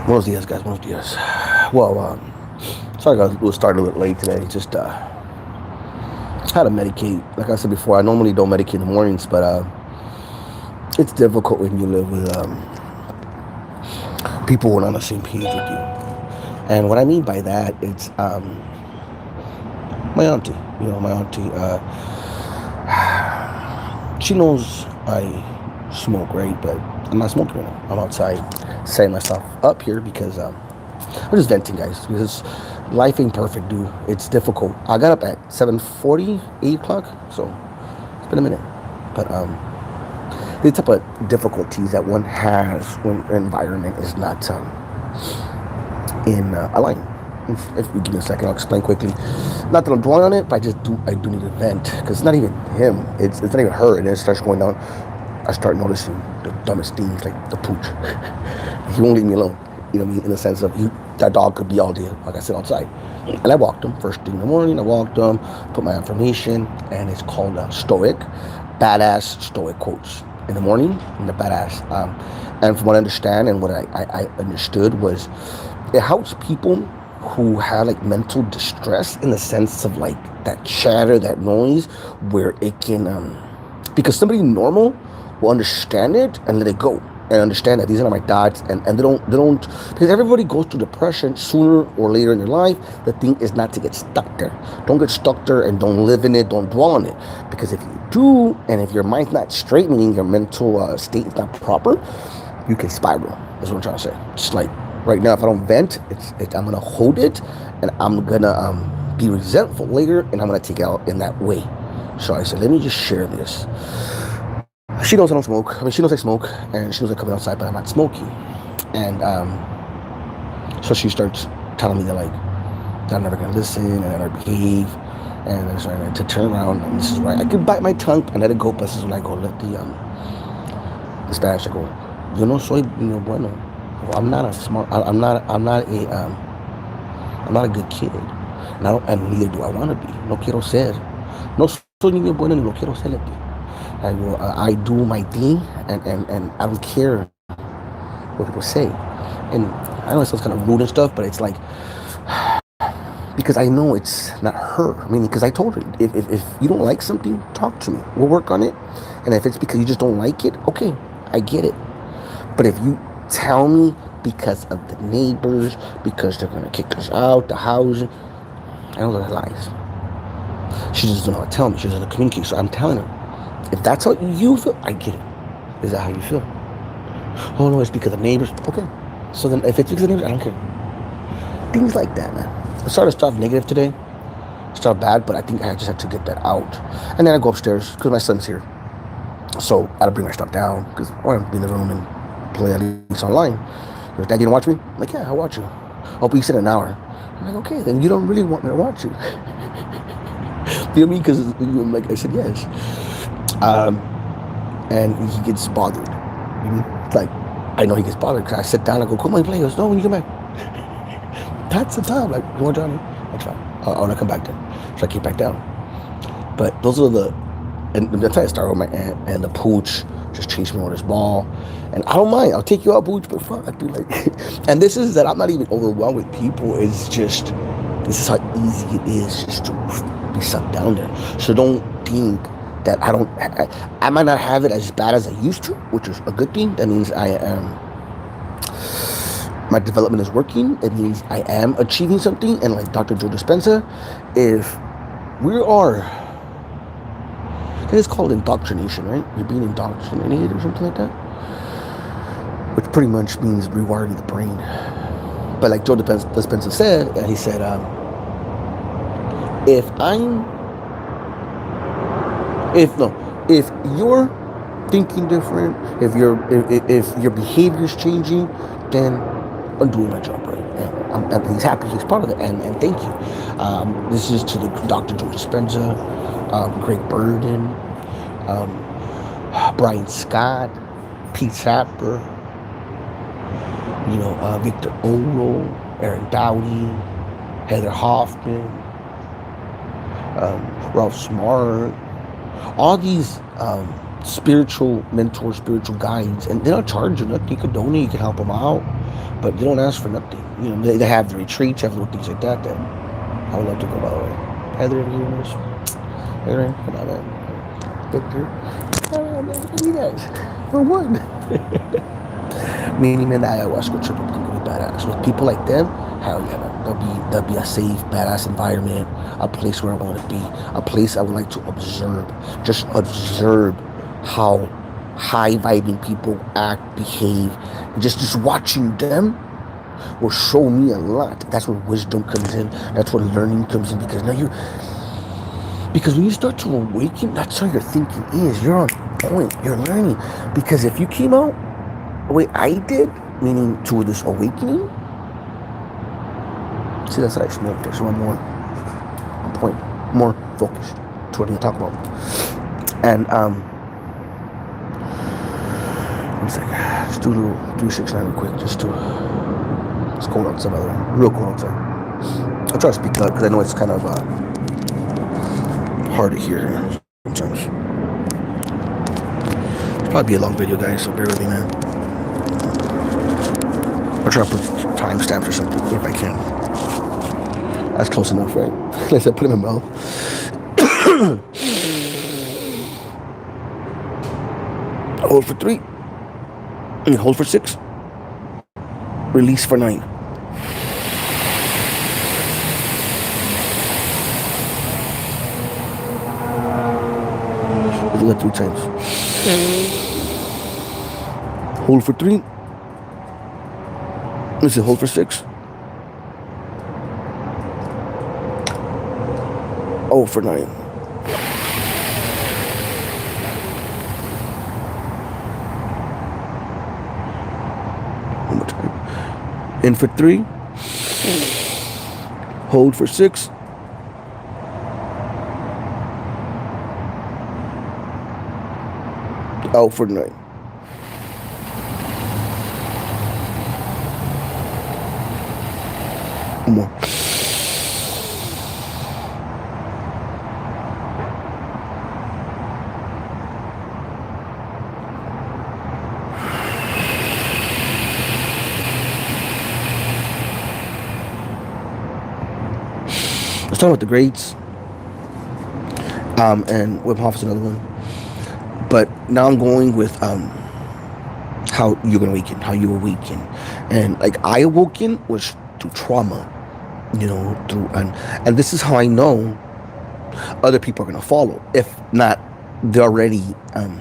Buenos dias, guys. Buenos dias. Well, sorry, guys. We'll start a little late today. Just how to medicate. Like I said before, I normally don't medicate in the mornings, but it's difficult when you live with people who are on the same page with you. And what I mean by that, it's my auntie. You know, my auntie. She knows I smoke, right? But I'm not smoking right now. I'm outside setting myself up here because I'm just venting, guys, because life ain't perfect, dude. It's difficult. I got up at 7:40, 8 o'clock, so it's been a minute. But the type of difficulties that one has when the environment is not in alignment. If you give me a second, I'll explain quickly. Not that I'm dwelling on it, but I do need to vent because it's not even him. It's not even her. And then it starts going down. I start noticing the dumbest things like the pooch. He won't leave me alone. You know what I mean? In the sense of that dog could be all day, like I said, outside. And I walked him first thing in the morning. I walked him, put my information, and it's called Stoic, badass Stoic quotes in the morning, and the badass. And from what I understand and what I understood was it helps people who have like mental distress in the sense of like that chatter, that noise, where it can, because somebody normal will understand it and let it go and understand that these are not my thoughts, and they don't because everybody goes through depression sooner or later in their life. The thing is not to get stuck there. Don't get stuck there and don't live in it, don't dwell on it, because if you do, and if your mind's not straight, meaning your mental state is not proper, you can spiral. That's what I'm trying to say. Just like right now, if I don't vent, I'm gonna hold it, and I'm gonna be resentful later, and I'm gonna take it out in that way. So I said, let me just share this. She knows I don't smoke. I mean, she knows I smoke, and she knows I come outside, but I'm not smoking. And so she starts telling me that like that I'm never gonna listen and I never behave, and then starting to turn around. And this is where I could bite my tongue and let it go, but this is when I go let the Spanish. I go, yo no soy bueno. Well, I'm not a smart. I'm not a good kid, and neither do I want to be. No quiero ser. No soy niño bueno ni lo quiero ser. I do my thing, and I don't care what people say. And I know it sounds kind of rude and stuff, but it's like, because I know it's not her. I mean, because I told her, if you don't like something, talk to me. We'll work on it. And if it's because you just don't like it, okay, I get it. But if you tell me because of the neighbors, because they're going to kick us out, the house, I know those are lies. She just doesn't know how to tell me. She doesn't know how to communicate. So I'm telling her, if that's how you feel, I get it. Is that how you feel? Oh no, it's because of neighbors. Okay. So then if it's because of neighbors, I don't care. Things like that, man. I started to start negative today. Start bad, but I think I just had to get that out. And then I go upstairs because my son's here. So I had to bring my stuff down because I want to be in the room and play at least online. He goes, Dad, you don't watch me? I'm like, yeah, I'll watch you. Oh, but you said an hour. I'm like, okay, then you don't really want me to watch you. You know what I mean? Because like I said, yes. And he gets bothered. Like, I know he gets bothered because I sit down and go, come on, play. He goes, no, when you come back. That's the time. Like, you want Johnny? That's fine. I want to come back then. So I came back down. But those are and that's how I started with my aunt, and the pooch just chased me with his ball. And I don't mind. I'll take you out, pooch, but fuck. I'd be like, and this is that I'm not even overwhelmed with people. It's just, this is how easy it is just to be sucked down there. So don't think that I might not have it as bad as I used to, which is a good thing. That means my development is working. It means I am achieving something. And like Dr. Joe Dispenza, if we are, it's called indoctrination, right? You're being indoctrinated or something like that, which pretty much means rewiring the brain. But like Joe Dispenza said, he said, if you're thinking different, if your behavior is changing, then I'm doing my job right. And he's happy he's part of it, and thank you. This is to the Dr. Joe Dispenza, Greg Burden, Brian Scott, Pete Sapper, Victor Olo, Aaron Dowdy, Heather Hoffman, Ralph Smart, all these spiritual mentors, spiritual guides, and they don't charge you nothing. You can donate, you can help them out, but they don't ask for nothing. You know, they have the retreats, have little things like that. That I would love to go, by the way. Heather, if you're this, Heather, come on, man. Victor, look at you guys. For one. Meaning, man, the ayahuasca trip would be really badass. With people like them, hell yeah, man. There'll be a safe, badass environment, a place where I want to be, a place I would like to observe. Just observe how high-vibing people act, behave. And just watching them will show me a lot. That's where wisdom comes in. That's where learning comes in. Because when you start to awaken, that's how your thinking is. You're on point. You're learning. Because if you came out the way I did, meaning to this awakening, see, that's what I smoked there. So I'm more on point, more focused to what I'm talking about. And one second, let's do a little 369 real quick, just to. It's cold outside, by the way. Real cold outside. I'll try to speak up because I know it's kind of hard to hear sometimes. It'll probably be a long video, guys, so bear with me, man. I'll try to put timestamps or something if I can. That's close enough, right? Like I said, put it in my mouth. Hold for 3. And hold for 6. Release for 9. Do that 3 times. Hold for 3. Let's see, hold for 6. Oh, for 9. One more time. In for 3. Hold for 6. Out for 9. One more. Let's talk about the grades. And Wim Hof is another one. But now I'm going with how you're gonna awaken, how you awaken. And like I awoken was through trauma, you know, through and this is how I know other people are gonna follow. If not, they're already in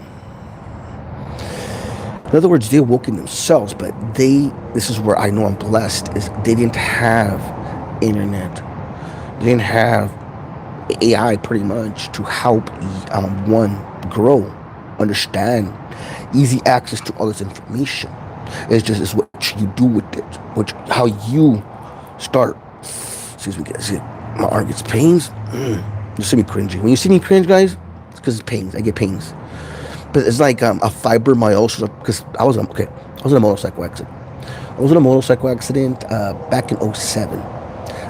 other words, they awoken themselves, but this is where I know I'm blessed, is they didn't have internet. They didn't have AI pretty much to help one grow, understand, easy access to all this information. It's what you do with it, how you start. Excuse me, guys. My arm gets pains. You see me cringing. When you see me cringe, guys, it's because it's pains. I get pains. But it's like a fibromyalgia, because I was in a motorcycle accident. Back in 2007.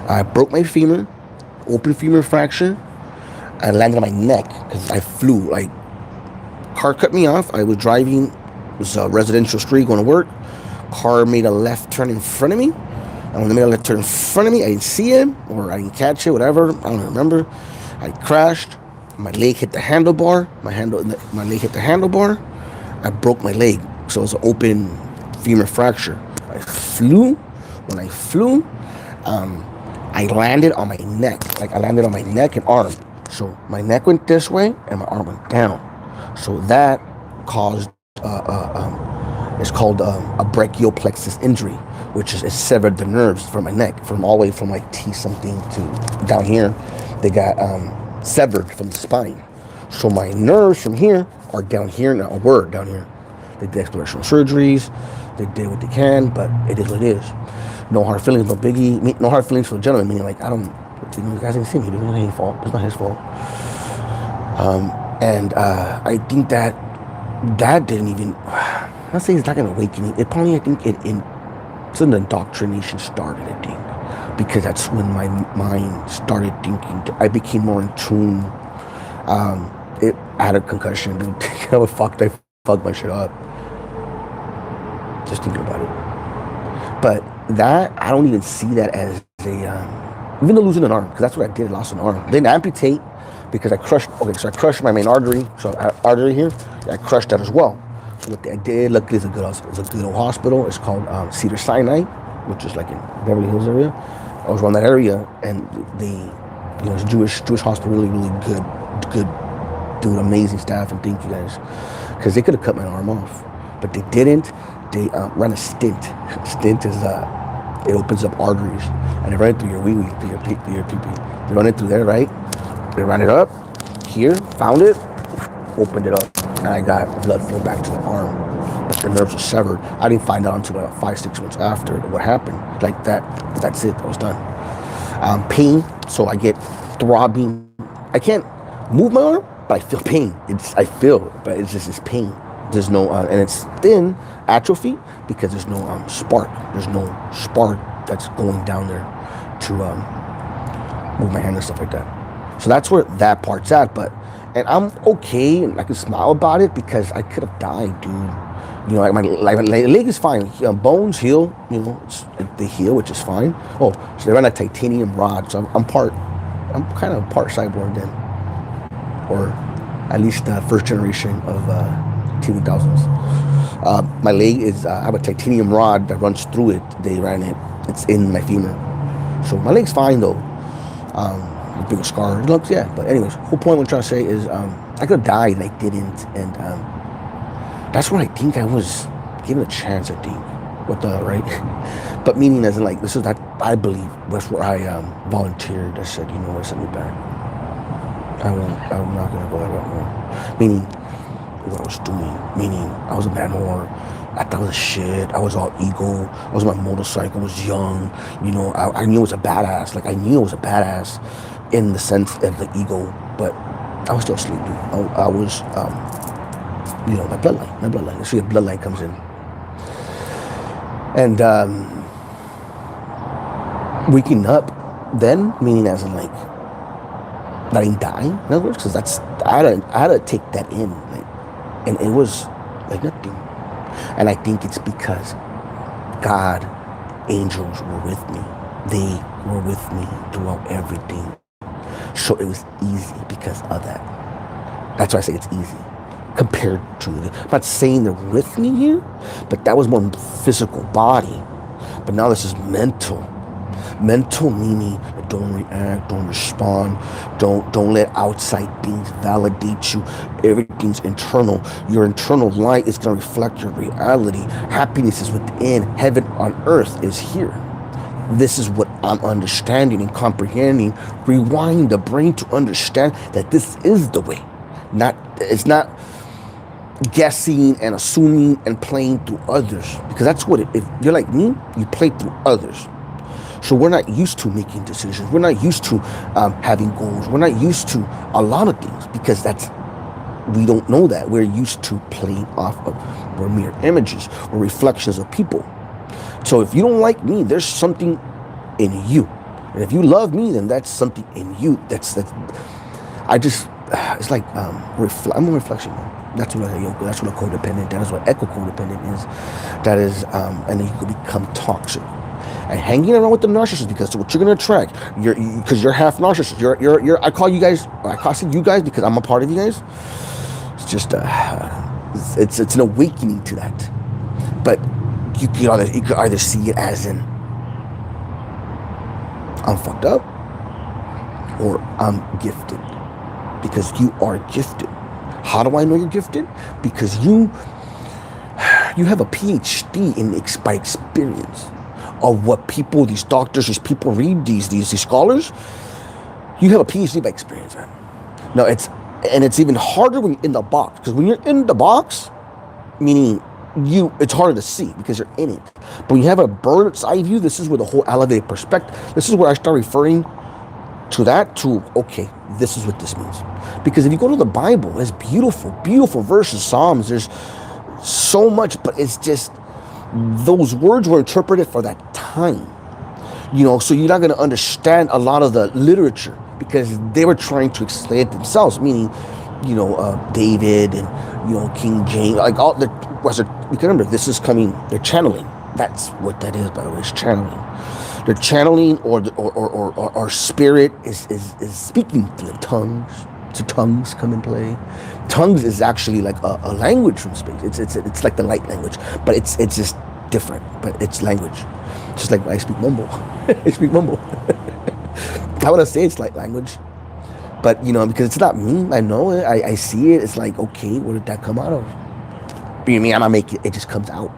I broke my femur, open femur fracture. I landed on my neck because I flew. Like, car cut me off. I was driving. It was a residential street going to work. Car made a left turn in front of me. And when they made a left turn in front of me, I didn't see him, or I didn't catch it, whatever. I don't remember. I crashed. My leg hit the handlebar. My leg hit the handlebar. I broke my leg. So it was an open femur fracture. I flew. When I flew, I landed on my neck. Like, I landed on my neck and arm. So my neck went this way and my arm went down. So that caused it's called a brachial plexus injury, which is it severed the nerves from my neck, from all the way from like T something to down here. They got severed from the spine. So my nerves from here are down here now. Were down here. They did explorational surgeries. They did what they can, but it is what it is. No hard feelings, no biggie. No hard feelings for the gentleman. Meaning, like, I don't. You guys didn't see me. It wasn't his fault. It's not his fault. And I think that didn't even. I'm not saying it's not an awakening. It probably, I think, it's an indoctrination started, I think, because that's when my mind started thinking. I became more in tune. I had a concussion, dude. I fucked my shit up. Just thinking about it. But that, I don't even see that as even though losing an arm, because that's what I did, I lost an arm. Didn't amputate because I crushed my main artery. So artery here, I crushed that as well. So what I did, luckily it's a good old hospital. It's called Cedar Sinai, which is like in Beverly Hills area. I was around that area, and it's Jewish hospital, really good dude, amazing staff, and thank you guys, because they could have cut my arm off, but they didn't. They ran a stent. Stent is it opens up arteries, and they run it through your wee through your pee. They run it through there, right? They ran it up here, found it, opened it up, and I got blood flowing back to the arm, but the nerves were severed. I didn't find out until about 5-6 months after what happened. Like that. That's it. I was done. Pain. So I get throbbing. I can't move my arm, but I feel pain. I feel, but it's just this pain. There's no, and it's thin atrophy because there's no spark. There's no spark that's going down there to move my hand and stuff like that. So that's where that part's at. And I'm okay, and I can smile about it because I could have died, dude. My leg is fine. Bones heal, they heal, which is fine. Oh, so they run a titanium rod. So I'm kind of part cyborg then, or at least the first generation of T-1000s. My leg is, I have a titanium rod that runs through it. They ran it. It's in my femur. So my leg's fine though. A bigger scar. It looks, yeah. But anyways, whole point I'm trying to say is I could have died and I didn't. And that's where I think I was given a chance, I think. Right? But meaning as in like, this is that, I believe, that's where I volunteered. I said, send me back. I'm not going to go that route more. Meaning, what I was doing. Meaning, I was a man whore. I thought I was shit. I was all ego. I was on my motorcycle. I was young. I knew I was a badass. Like, I knew I was a badass in the sense of the ego. But I was still asleep, dude. I was, my bloodline. That's where your bloodline comes in. And waking up then, meaning as in like, that I didn't die, in other words, because I had to take that in, like, and it was like nothing. And I think it's because God, angels were with me. They were with me throughout everything. So it was easy because of that. That's why I say it's easy compared to I'm not saying they're with me here, but that was more physical body. But now this is mental. Mental meaning don't react, don't respond, don't let outside things validate you. Everything's internal. Your internal light is going to reflect your reality. Happiness is within. Heaven on earth is here. This is what I'm understanding and comprehending. Rewind the brain to understand that this is the way. It's not guessing and assuming and playing through others, because that's what if you're like me, you play through others. So we're not used to making decisions. We're not used to having goals. We're not used to a lot of things because we don't know that. We're used to playing off of, we're mere images or reflections of people. So if you don't like me, there's something in you. And if you love me, then that's something in you. It's like, I'm a reflection. That's what a codependent, that is what eco-codependent is. That is, and then you could become toxic. And hanging around with the narcissist, because what you're gonna attract, because you're half narcissist. I call you guys because I'm a part of you guys. It's just it's an awakening to that. But you could either see it as in I'm fucked up, or I'm gifted, because you are gifted. How do I know you're gifted? Because you have a PhD by experience of what people, these doctors, these people read, these scholars. You have a PhD by experience, man. No, it's even harder when you're in the box, because when you're in the box, meaning it's harder to see because you're in it. But when you have a bird's eye view, this is where the whole elevated perspective. This is where I start referring to that. Okay, this is what this means. Because if you go to the Bible, there's beautiful verses, Psalms. There's so much, but it's just those words were interpreted for that time. So you're not going to understand a lot of the literature because they were trying to explain it themselves, meaning David and, King James, like all the, you can remember, this is coming, they're channeling. That's what that is, by the way, it's channeling. They're channeling, or spirit is speaking through the tongues. So tongues come in play. Tongues is actually like a language from space. It's like the light language, but it's just different. But it's language. Just like when I speak mumble, I speak mumble. I want to say it's light language, but because it's not me. I know it. I see it. It's like, okay, where did that come out of? You mean I'm not making it? It just comes out.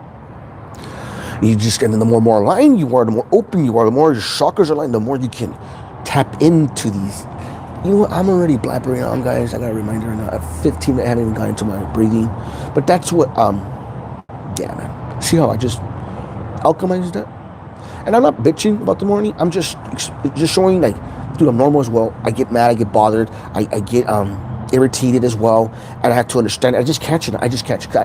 And then the more aligned you are, the more open you are, the more your chakras are aligned, the more you can tap into these. You know what? I'm already blabbering on, guys. I got a reminder now. At 15, I haven't even gotten into my breathing. But that's what, yeah, man. See how I just alchemized that? And I'm not bitching about the morning. I'm just showing, like, dude, I'm normal as well. I get mad. I get bothered. I get irritated as well. And I have to understand. I just catch it.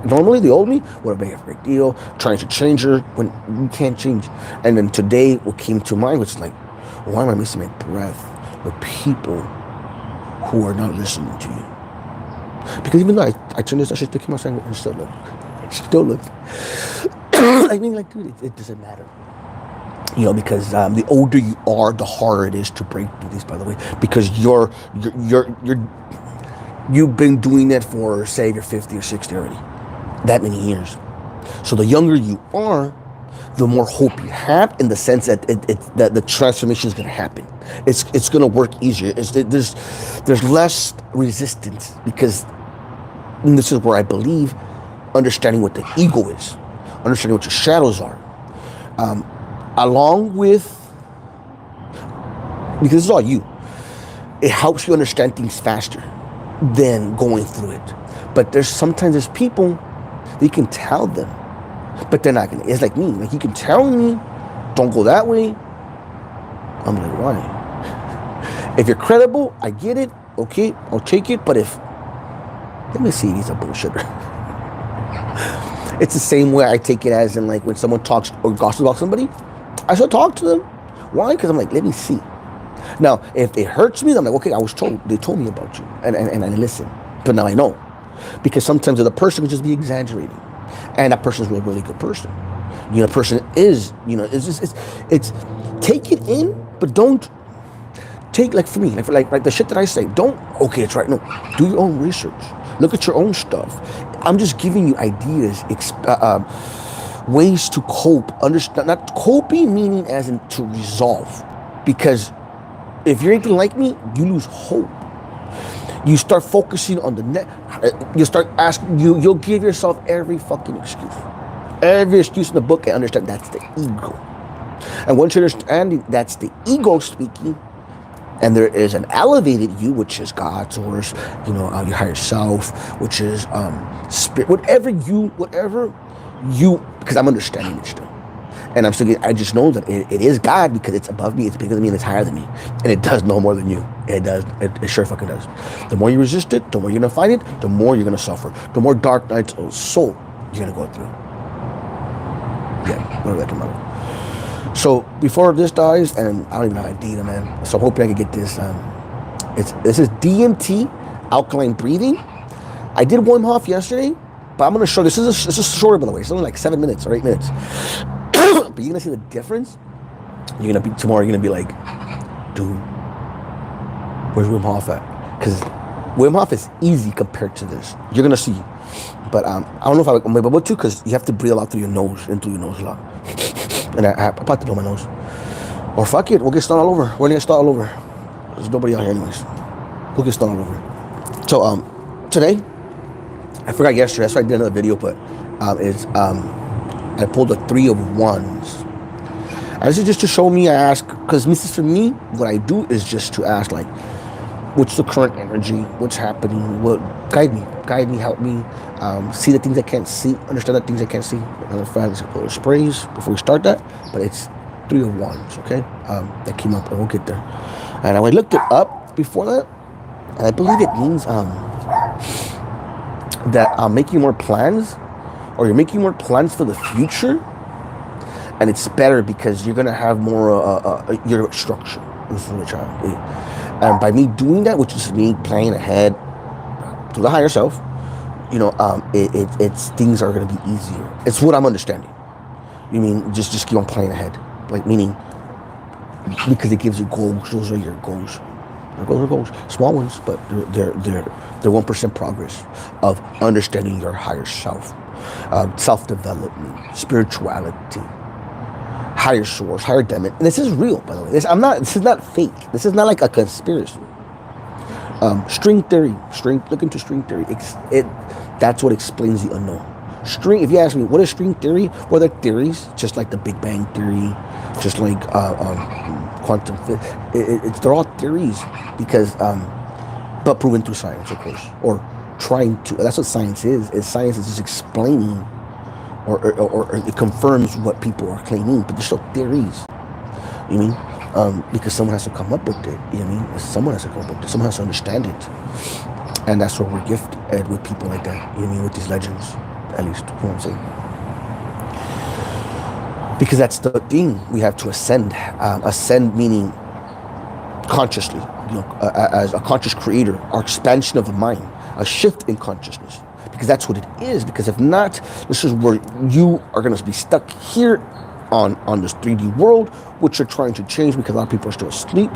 Normally, the old me would have made a big deal, trying to change her when you can't change. And then today, what came to mind was like, why am I missing my breath with people who are not listening to you? Because even though I turn this, I should pick my sandwich and still look. I mean, like, dude, it doesn't matter. Because the older you are, the harder it is to break through these, by the way, because you've been doing it for, say, you're 50 or 60 already, that many years. So the younger you are, the more hope you have, in the sense that that the transformation is going to happen. It's going to work easier. There's less resistance, because this is where I believe understanding what the ego is, understanding what your shadows are, along with, because this is all you, it helps you understand things faster than going through it. But sometimes there's people that you can tell them, but they're not gonna. It's like me. Like, you can tell me, don't go that way. I'm like, why? If you're credible, I get it. Okay, I'll take it. But let me see, he's a bullshitter. It's the same way I take it as in, like, when someone talks or gossips about somebody, I should talk to them. Why? Because I'm like, let me see. Now, if it hurts me, I'm like, okay, they told me about you, and I listen. But now I know, because sometimes the person could just be exaggerating, and that person is a really good person. The person is, it's take it in, but don't take, like, for me, like the shit that I say. Don't, okay, it's right. No, do your own research. Look at your own stuff. I'm just giving you ideas, ways to cope. Understand, not coping meaning as in to resolve, because if you're anything like me, you lose hope. You start focusing on the net. You start asking. You'll give yourself every fucking excuse, every excuse in the book, and understand that's the ego. And once you understand that's the ego speaking, and there is an elevated you, which is God, source, your higher self, which is spirit, whatever you, because I'm understanding it still. And I'm still, I just know that it is God, because it's above me, it's bigger than me, and it's higher than me. And it does know more than you. It does. It sure fucking does. The more you resist it, the more you're going to fight it, the more you're going to suffer. The more dark nights of soul you're going to go through. Yeah, whatever that come out. So before this dies, and I don't even have data, man. So I'm hoping I can get this. This is DMT, alkaline breathing. I did Wim Hof yesterday, but I'm going to show, this is short, by the way. It's only like 7 minutes or 8 minutes. But you're gonna see the difference. Tomorrow you're gonna be like, dude, where's Wim Hof at? Because Wim Hof is easy compared to this. You're gonna see. But I don't know if I'm able to, because you have to breathe out through your nose, in through your nose a lot. And I popped it on my nose. Or fuck it, we'll get stoned all over. We're gonna get stoned all over. There's nobody out here anyways. We'll get stoned all over. So today, I forgot yesterday, that's why I did another video, but I pulled a 3 of Wands. And this is just to show me, I ask, because this is for me, what I do is just to ask, like, what's the current energy? What's happening? What guide me, help me, see the things I can't see, understand the things I can't see. Another fact, let's sprays before we start that, but it's 3 of Wands, okay? That came up, and we'll get there. And I looked it up before that, and I believe it means that I'm making more plans, or you're making more plans for the future, and it's better because you're gonna have more your structure. This is what I'm trying. And by me doing that, which is me planning ahead, to the higher self, it's things are going to be easier. It's what I'm understanding. You mean just keep on playing ahead, like meaning because it gives you goals. Those are your goals. Your goals are goals, small ones, but they're 1% progress of understanding your higher self, self-development, spirituality, higher source, higher dimension. And this is real, by the way. This is not fake. This is not like a conspiracy. String theory. Look into string theory. That's what explains the unknown. String. If you ask me, what is string theory? Well, they're theories, just like the Big Bang theory, just like quantum physics. They're all theories because, but proven through science, of course, or trying to. That's what science is. Science is just explaining, or it confirms what people are claiming, but they're still theories. You mean? Because someone has to come up with it. You know what I mean? Someone has to come up with it. Someone has to understand it. And that's what we're gifted with people like that. You know what I mean? With these legends, at least. You know what I'm saying? Because that's the thing. We have to ascend. Ascend meaning consciously. As a conscious creator. Our expansion of the mind. A shift in consciousness. Because that's what it is. Because if not, this is where you are going to be stuck here on this 3D world, which you're trying to change because a lot of people are still asleep,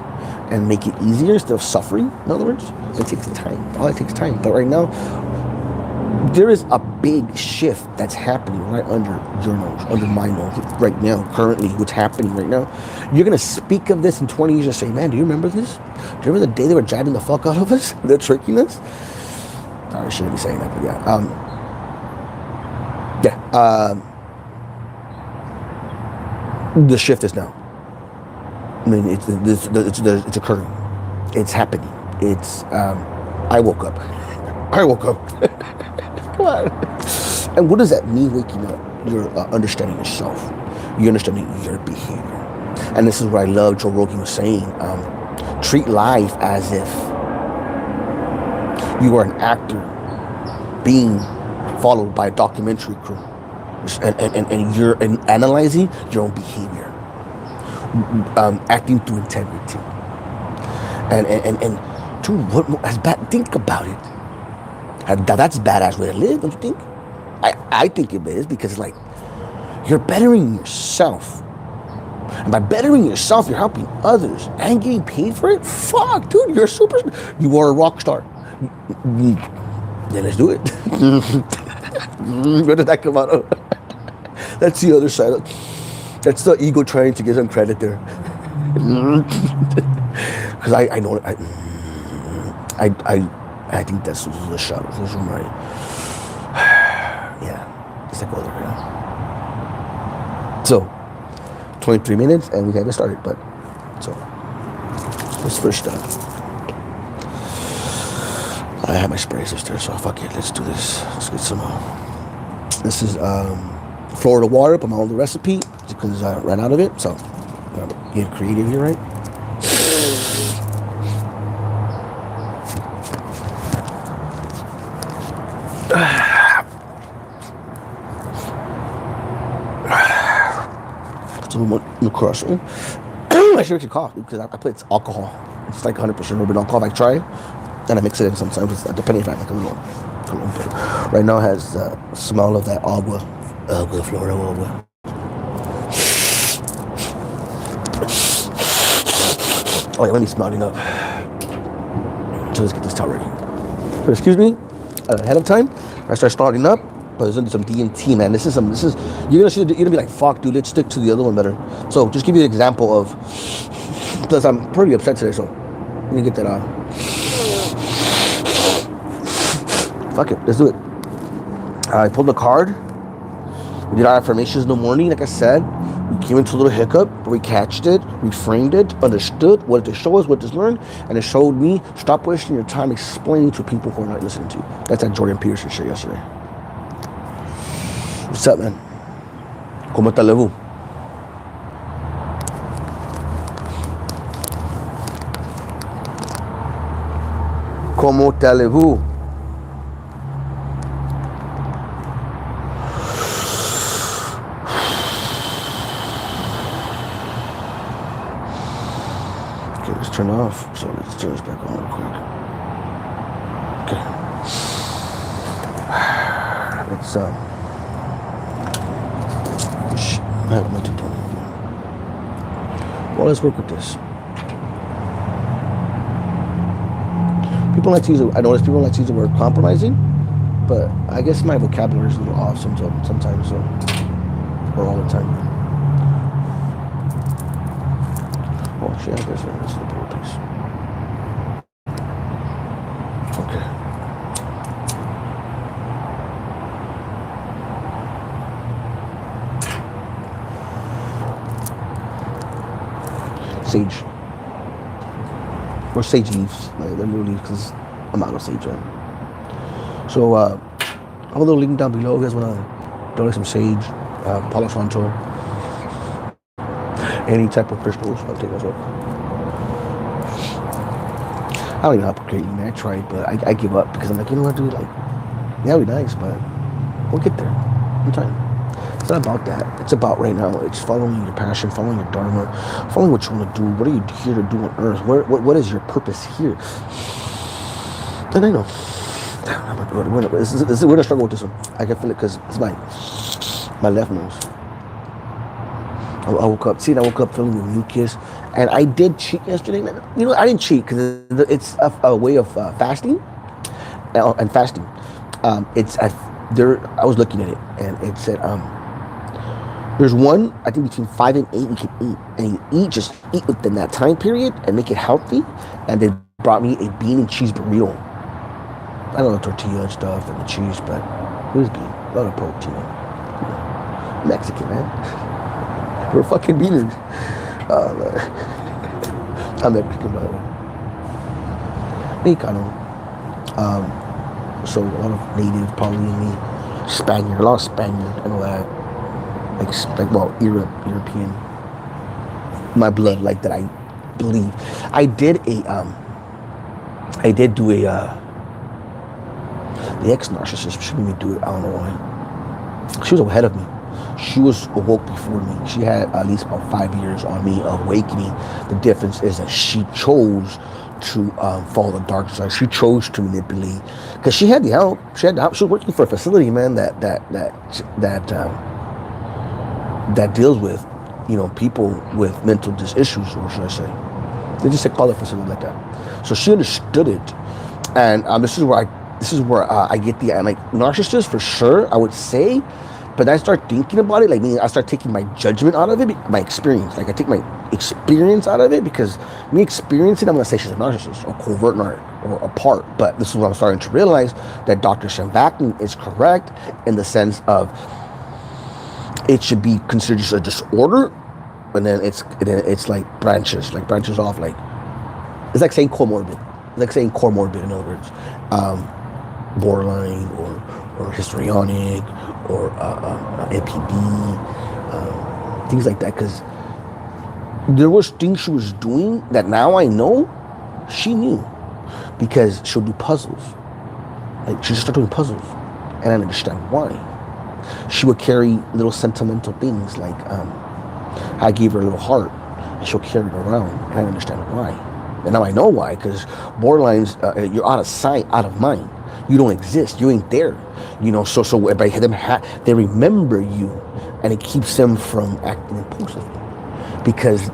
and make it easier instead of suffering. In other words, it takes time. All it takes time. But right now, there is a big shift that's happening right under your nose, under my nose, right now, currently, what's happening right now. You're going to speak of this in 20 years and say, man, do you remember this? Do you remember the day they were jabbing the fuck out of us? They're tricking us? I shouldn't be saying that, but yeah. The shift is now. I mean, it's occurring. It's happening. I woke up. Come on. And what does that mean, waking up? You're understanding yourself. You're understanding your behavior. And this is what I love Joe Rogan was saying. Treat life as if you are an actor being followed by a documentary crew. And you're analyzing your own behavior, acting through integrity, and dude, what more? That's bad. Think about it. That's a badass way to live, don't you think? I think it is, because it's like you're bettering yourself, and by bettering yourself, you're helping others and getting paid for it. Fuck, dude, you're a super. You are a rock star. Then let's do it. Where did that come out of? That's the other side. That's the ego trying to get some credit there. Because I know I think that's the shot. This is right. Yeah, it's like over there now. So 23 minutes and we haven't started, but so let's first start. I have my sprays upstairs, so fuck it, let's do this. Let's get some this is Florida water, put my own recipe because I ran out of it, so get creative here, right? Put a little more in the crush. I should actually cough because I put alcohol. It's like 100% urban alcohol. I try, and I mix it in sometimes, depending if I like a little bit. Right now it has the smell of that agua, Florida agua. Oh yeah, let me smell it up. So let's get this towel ready. But excuse me, ahead of time, I start starting up, but there's some DMT, man. This is you're gonna be like, fuck, dude, let's stick to the other one better. So just give you an example of, because I'm pretty upset today, so let me get that on. Fuck it, let's do it. I pulled the card. We did our affirmations in the morning, like I said. We came into a little hiccup, but we catched it, reframed it, understood what it showed us, what it learned, and it showed me, stop wasting your time explaining to people who are not listening to you. That's that Jordan Peterson shit yesterday. What's up, man? ¿Cómo te allez-vous? ¿Cómo te allez-vous? Okay, let's turn off. So let's turn this back on real quick. Okay. It's I have nothing to do. Well, let's work with this. People like to use it. I notice people like to use the word compromising, but I guess my vocabulary is a little off sometimes, so, or all the time. Oh shit, I guess this is the board piece. Okay. Sage. Or sage leaves. Like, they're new leaves because I'm out of sage, right? So, I have a little link down below. You guys want to donate some sage, Palo Santo, any type of crystals, I'll take those up. I don't even know how to create man. I tried, but I give up because I'm like, you know what, dude? Like, yeah, it'd be nice, but we'll get there. I'm trying. It's not about that. It's about right now. It's following your passion, following your dharma, following what you want to do. What are you here to do on earth? What is your purpose here? And I know. We're gonna struggle with this one. I can feel it because it's my left nose. I woke up. I woke up feeling the mucus, and I did cheat yesterday. You know, I didn't cheat because it's a way of fasting, and fasting. I was looking at it, and it said there's one, I think between 5 and 8 you can eat. And you just eat within that time period and make it healthy. And they brought me a bean and cheese burrito. I don't know, tortilla and stuff and the cheese, but it was bean. A lot of protein. Mexican, man. We're fucking beaners. I'm Mexican, by the way. Mexicano. So a lot of native, probably me. Spaniard, a lot of Spaniard, I know that. Like well, European. My blood, like that, I believe. I did do the ex-narcissist, she made me do it, I don't know why. She was ahead of me. She was awoke before me. She had at least about 5 years on me awakening. The difference is that she chose to follow the dark side. She chose to manipulate because she had the help. She was working for a facility, man, that deals with, you know, people with mental issues, or should I say? They just call it facility like that. So she understood it, and this is where I get the like narcissist for sure, I would say. But I start thinking about it, like meaning I start taking my judgment out of it, my experience. Like I take my experience out of it because me experiencing, I'm gonna say she's a narcissist or covert narc or a part. But this is what I'm starting to realize, that Dr. Shambakin is correct in the sense of it should be considered just a disorder, and then it's like branches off. Like it's like saying comorbid. It's like saying comorbid, in other words, borderline or histrionic or NPD, things like that. Because there was things she was doing that now I know she knew, because she'll do puzzles. Like she just started doing puzzles, and I understand why. She would carry little sentimental things, like I gave her a little heart, and she'll carry it around, and I understand why. And now I know why, because borderlines, you're out of sight, out of mind. You don't exist. You ain't there. You know, so by them, they remember you, and it keeps them from acting impulsively, because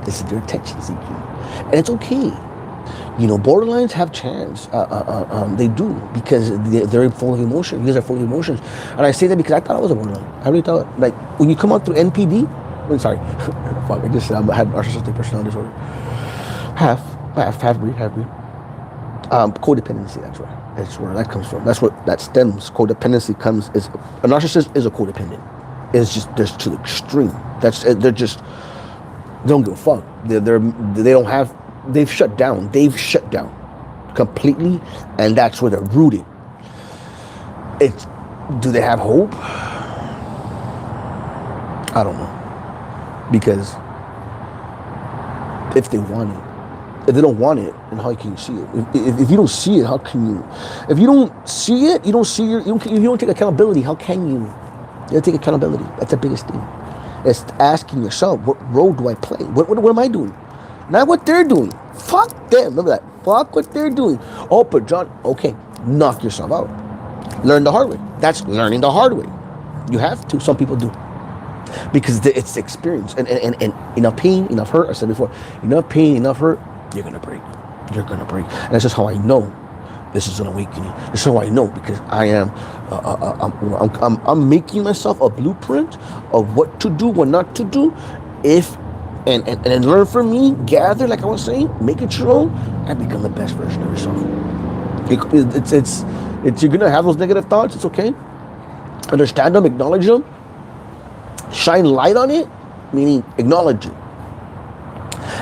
this is their attention seeking, and it's okay. You know, borderlines have chance. They do, because they're full of emotion. You guys are full of emotions, and I say that because I thought I was a borderline. I really thought, like, when you come out through NPD. Sorry, fuck. I just said I had narcissistic personality disorder. Half breed. Codependency. That's where that comes from. That's what that stems. Codependency comes. A narcissist is a codependent. It's just there's to the extreme. They're just, they don't give a fuck. They don't have. They've shut down completely, and that's where they're rooted. Do they have hope? I don't know, because if they want it, if they don't want it, then how can you see it? If you don't see it, how can you? If you don't see it, you don't see if you don't take accountability, how can you? You gotta take accountability. That's the biggest thing. It's asking yourself, what role do I play? What am I doing? Not what they're doing. Fuck them. Remember that. Fuck what they're doing. Oh, but John, okay, knock yourself out. Learn the hard way. That's learning the hard way. You have to. Some people do. Because it's experience. And enough pain, enough hurt. I said before, enough pain, enough hurt, you're going to break. You're going to break. And that's just how I know this is an awakening. That's how I know, because I am, I'm making myself a blueprint of what to do, what not to do. And learn from me, gather, like I was saying, make it your own, and become the best version of yourself. It's you're gonna have those negative thoughts. It's okay. Understand them, acknowledge them, shine light on it, meaning acknowledge it,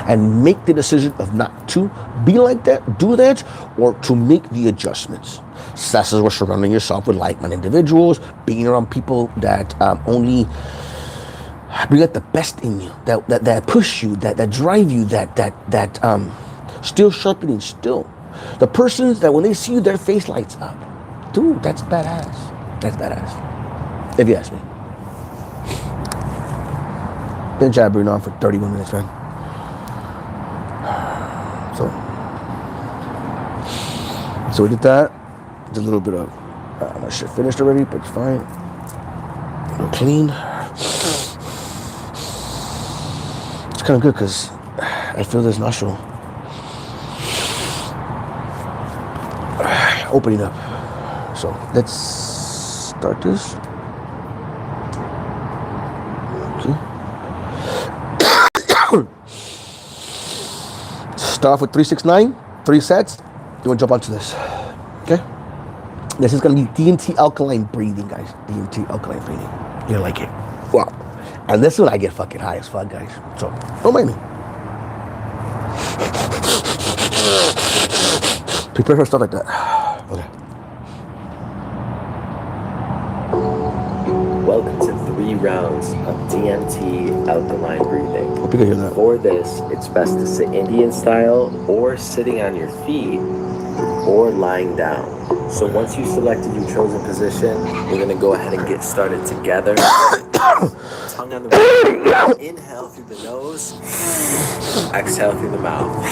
and make the decision of not to be like that, do that, or to make the adjustments. So that's where surrounding yourself with like-minded individuals, being around people that only bring out the best in you, that push you, that drive you, that still sharpening still. The persons that when they see you, their face lights up. Dude, that's badass. That's badass. If you ask me. Been jabbering on for 31 minutes, man. So we did that. Did a little bit of, my shit finished already, but it's fine. A little clean. It's kind of good because I feel this nostril opening up. So let's start this. Okay. Start off with 369, 3 sets. You want to jump onto this. Okay? This is going to be DMT alkaline breathing, guys. DMT alkaline breathing. You're going to like it. Wow. And this one I get fucking high as fuck, guys. So, don't mind me. Prepare for stuff like that. Okay. Welcome to 3 rounds of DMT alkaline breathing. Hope you can hear that. For this, it's best to sit Indian style or sitting on your feet or lying down. So once you selected your chosen position, we're going to go ahead and get started together. Tongue on the right. Inhale through the nose. Exhale through the mouth.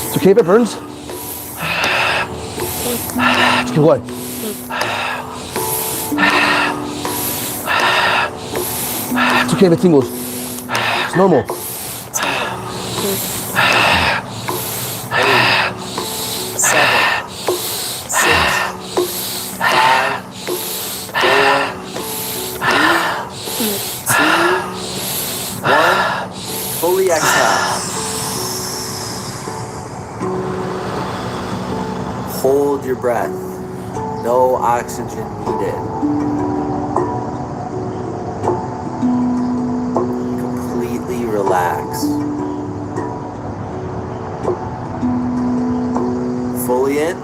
It's okay if it burns. It's okay, what? It's okay if it tingles. It's normal. 8, 7, 6, 5, 4, 3, 2, 1. Fully exhale. Hold your breath. No oxygen needed. Completely relax. Fully in.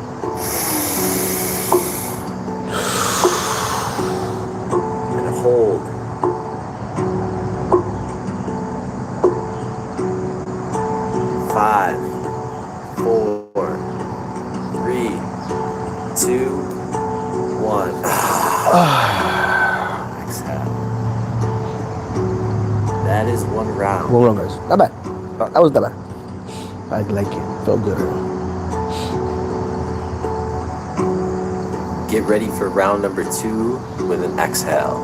And hold. Five, 4, 3, 2, 1. Exhale. That is 1 round. Well, guys. Not bad. That was not bad. I like it. Felt good. Get ready for round number 2 with an exhale.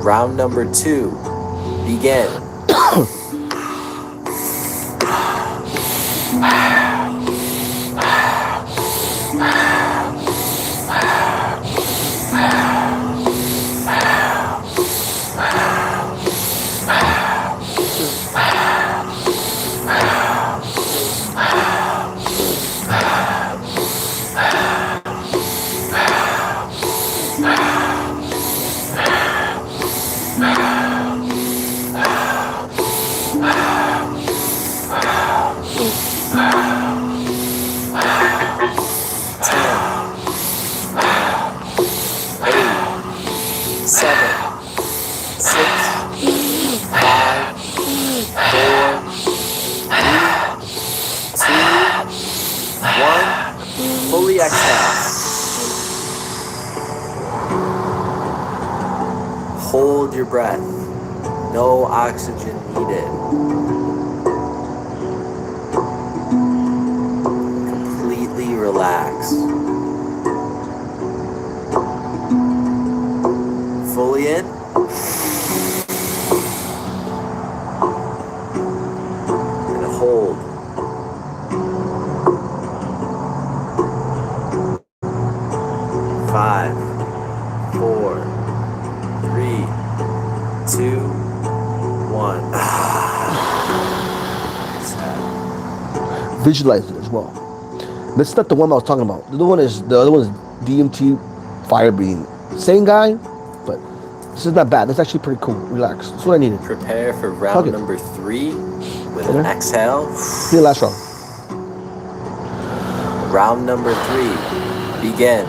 Round number 2. Begin. Fully exhale. Hold your breath. No oxygen needed. Completely relax. Fully in. And hold. Five, 4, 3, 2, 1. Visualize it as well. This is not the one I was talking about. The other one is DMT fire breathing. Same guy, but this is not bad. That's actually pretty cool. Relax. That's what I needed. Prepare for round number 3 with an exhale. See the last round. Round number 3. Begin.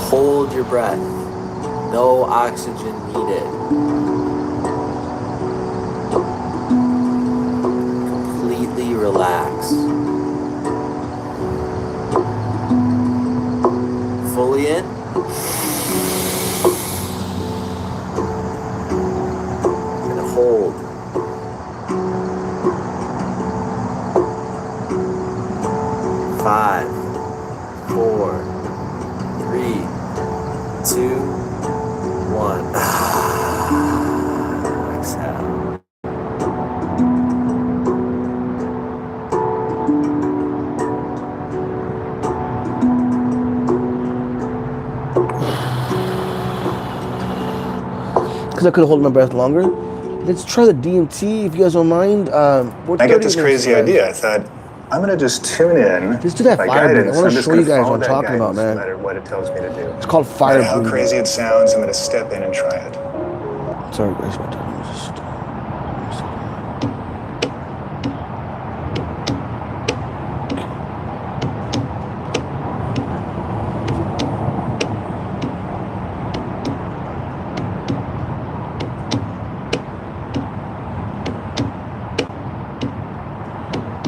Hold your breath. No oxygen needed. Completely relax. Fully in. And hold. 5, 4, 3, 2, 1. Exhale. Because I could have held my breath longer. Let's try the DMT if you guys don't mind. I got this crazy idea. I thought, I'm going to just tune in. Just do that by fire breathing. guidance. I want I'm to just show you gonna guys follow what I'm that talking about, guidance, man. no matter what it tells me to do. It's called No fire matter how breathing. crazy it sounds, I'm going to step in and try it. Sorry guys, my time is just...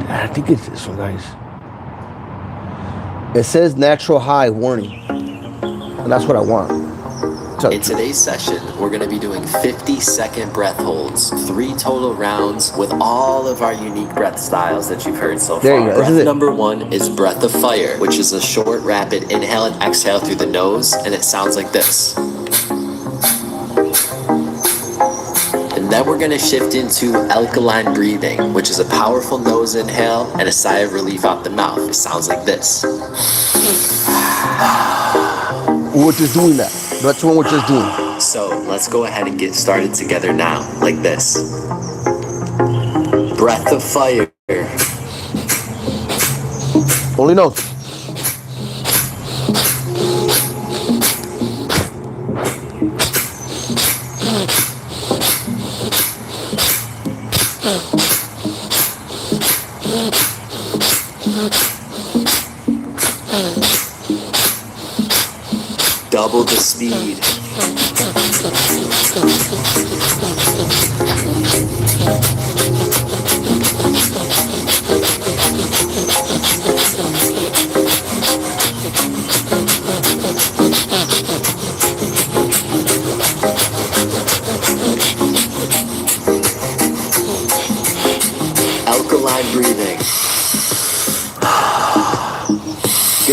I think it's this one, guys. It says natural high warning. And that's what I want. So, In today's session, we're going to be doing 50-second breath holds, 3 total rounds with all of our unique breath styles that you've heard so far. There you go. Breath number 1 is breath of fire, which is a short, rapid inhale and exhale through the nose, and it sounds like this. And then we're going to shift into alkaline breathing, which is a powerful nose inhale and a sigh of relief out the mouth. It sounds like this. we're just doing that. That's what we're just doing. So let's go ahead and get started together now, like this. Breath of fire. Only nose. Double the speed.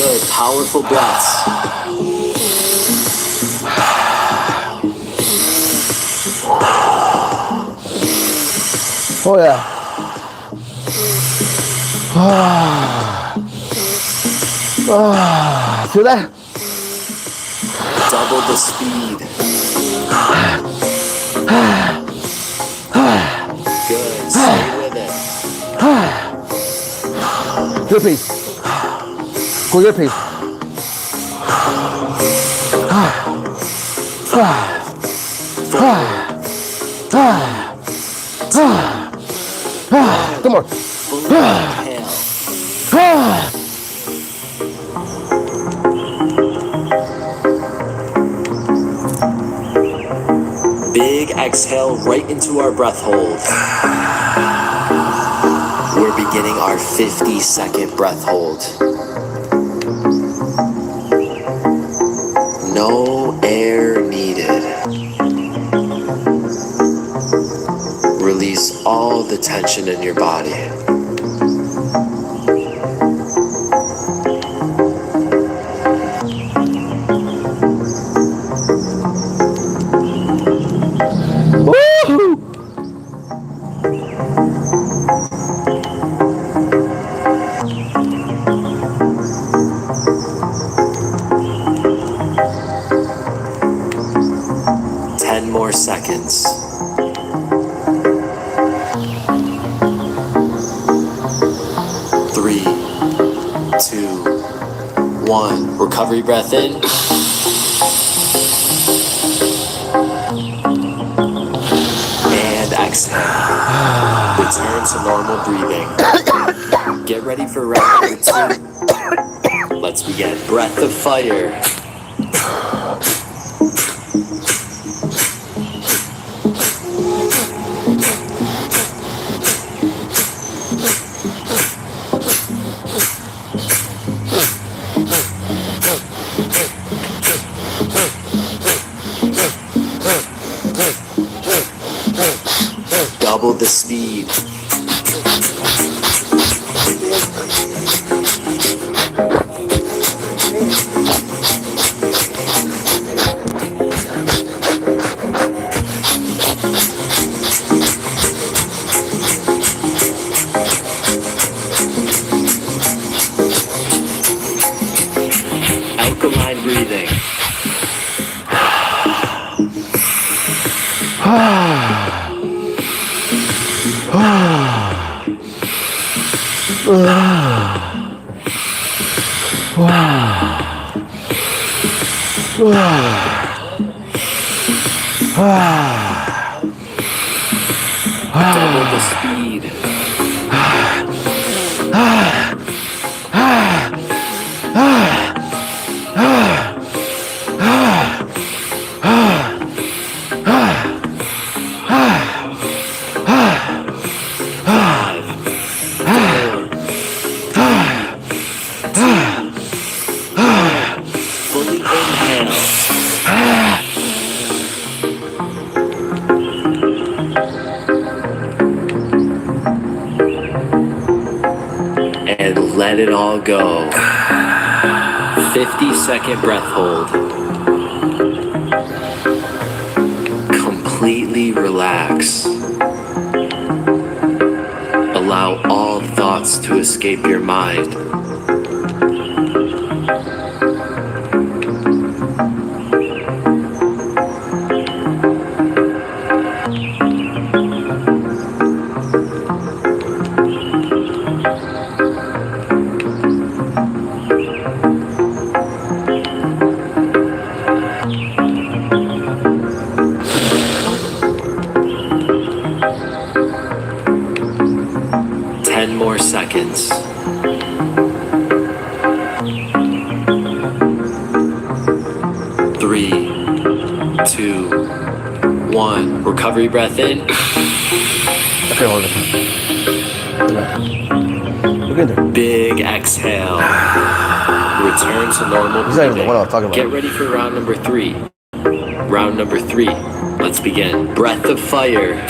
Good, powerful breaths. Oh yeah. Feel that? Double the speed. Good, stay with it. Good pace. Go your pace. Come on. Big exhale right into our breath hold. We're beginning our 50-second breath hold. No air needed. Release all the tension in your body. Woo-hoo! 10 more seconds. 3, 2, 1. Recovery breath in. And exhale. Return to normal breathing. Get ready for round number 2. Let's begin. Breath of fire. Double the speed. Alkaline breathing. Double the speed. Fully inhale. And let it all go. 50-second breath hold. Completely relax. Allow all thoughts to escape your mind. More seconds. 3, 2, 1. Recovery breath in. Okay, hold it. Look at there. Big exhale. Return to normal He's not even the one I was talking about. Get ready for round number 3. Round number 3. Let's begin. Breath of fire.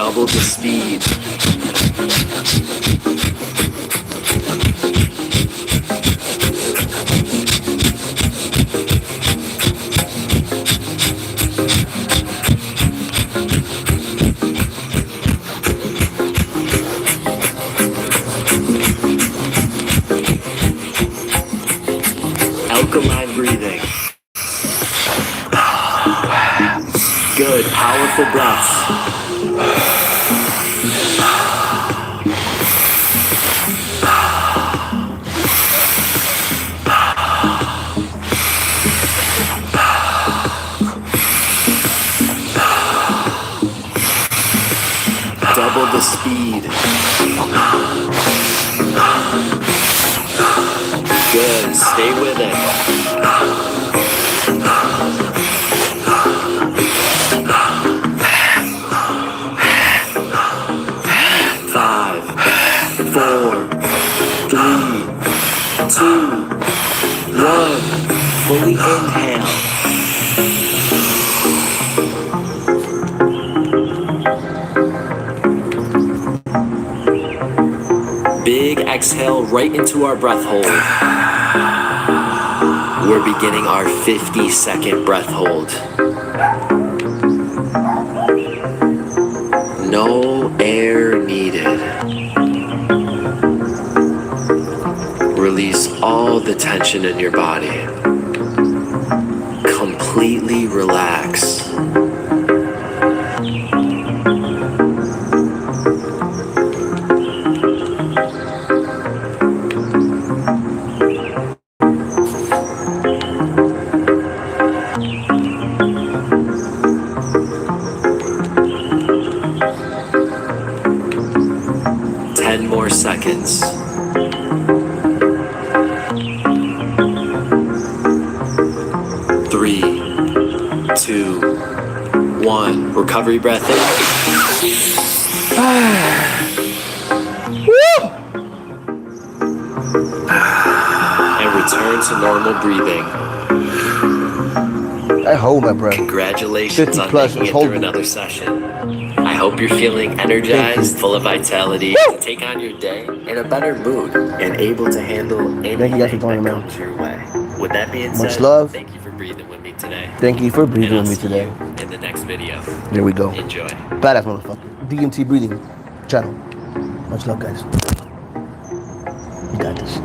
Double the speed. Alkaline breathing. Good, powerful breaths. Double the speed. Good, stay with it. 5, 4, 3, 2, 1. Fully inhale. Big exhale right into our breath hold. We're beginning our 50-second breath hold. No air needed. Release all the tension in your body. Completely relax. Seconds. 3, 2, 1. Recovery breath in. And return to normal breathing. I hold my breath. Congratulations on making it through another session. I hope you're feeling energized, full of vitality, to take on your day in a better mood, and able to handle anything that comes your way. With that being said, much love. Thank you for breathing with me today. Thank you for breathing with me See today. you in the next video. There we go. Enjoy. Badass motherfucker. DMT breathing channel. Much love, guys. You got this.